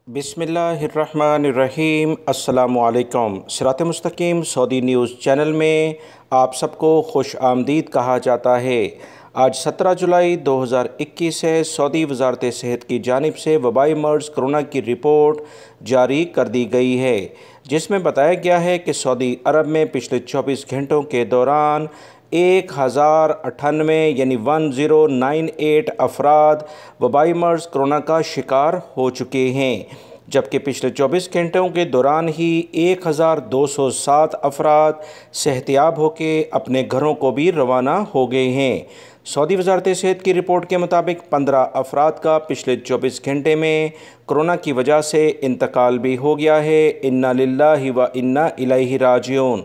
बिस्मिल्लाहिर्रहमानिर्रहीम। अस्सलामुअलैकुम। सिरात.e.मustaqeem Saudi news channel में आप सबको खुश आमदीद कहा जाता है। आज 17 जुलाई 2021 से सऊदी वज़ारत सेहत की जानिब से वबाई मर्ज़ कोरोना की रिपोर्ट जारी कर दी गई है, जिसमें बताया गया है कि सऊदी अरब में पिछले 24 घंटों के दौरान 1098 यानी 1098 अफराद वबाई मर्ज़ कोरोना का शिकार हो चुके हैं, जबकि पिछले 24 घंटों के दौरान ही 1207 अफराद सेहतियाब होकर अपने घरों को भी रवाना हो गए हैं। सऊदी वज़ारत सेहत की रिपोर्ट के मुताबिक 15 अफराद का पिछले 24 घंटे में कोरोना की वजह से इंतकाल भी हो गया है। इन्ना लिल्लाहि व इन्ना इलैहि राजिऊन।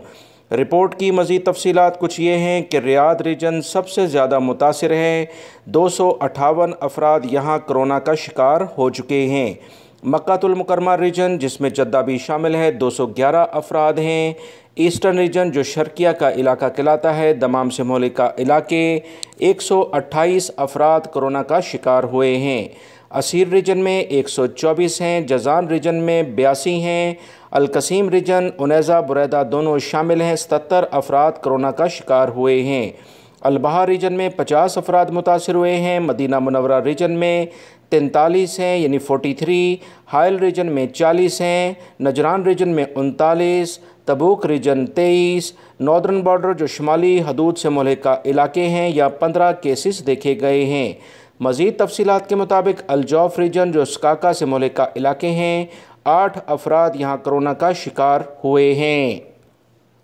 रिपोर्ट की मज़ीद तफसीलात कुछ ये हैं कि रियाद रीजन सबसे ज़्यादा मुतासिर है। 258 अफराद यहाँ कोरोना का शिकार हो चुके हैं। मक्कातुल मुकरमा रीजन, जिसमें जद्दा भी शामिल है, 211 अफराद हैं। ईस्टर्न रीजन, जो शर्किया का इलाका कहलाता है, दमाम से मौलिक का इलाके, 128 अफराद कोरोना का शिकार हुए हैं। असीर रीजन में 124 हैं। जजान रीजन में 82 हैं। अलकसीम रीजन, उनैज़ा बुरैदा दोनों शामिल हैं। 77 अफराद कोरोना का शिकार हुए हैं। अलबहा रीजन में 50 अफराद मुतासिर हुए हैं। मदीना मुनव्वरा रीजन में 43 हैं यानी 43। हायल रीजन में 40 हैं। नजरान रीजन में 39। तबूक रीजन 23। नॉर्दर्न बॉर्डर, जो शुमाली हदूद से मौलिक का इलाके हैं, या 15 केसेस देखे गए हैं। मज़ीद तफसीलात के मुताबिक अलजौफ रीजन, जो स्काका से मौलिक का इलाके हैं, 8 अफराद यहाँ कोरोना का शिकार हुए हैं।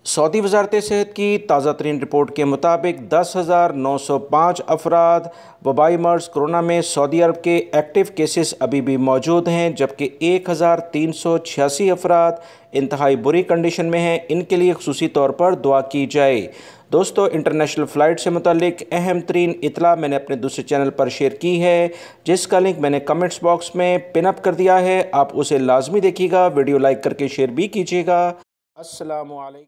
सऊदी वज़ारत सेहत की ताज़ा तरीन रिपोर्ट के मुताबिक 10,905 अफराद वबाई मर्ज़ कोरोना में सऊदी अरब के एक्टिव केसेस अभी भी मौजूद हैं, जबकि 1,386 अफराद इंतहाई बुरी कंडीशन में हैं। इनके लिए खुसूसी तौर पर दुआ की जाए। दोस्तों, इंटरनेशनल फ़्लाइट से मुतल्लिक अहम तरीन इतला मैंने अपने दूसरे चैनल पर शेयर की है, जिसका लिंक मैंने कमेंट्स बॉक्स में पिन अप कर दिया है। आप उसे लाजमी देखिएगा, वीडियो लाइक करके शेयर भी कीजिएगा। अस्सलामु अलैकुम।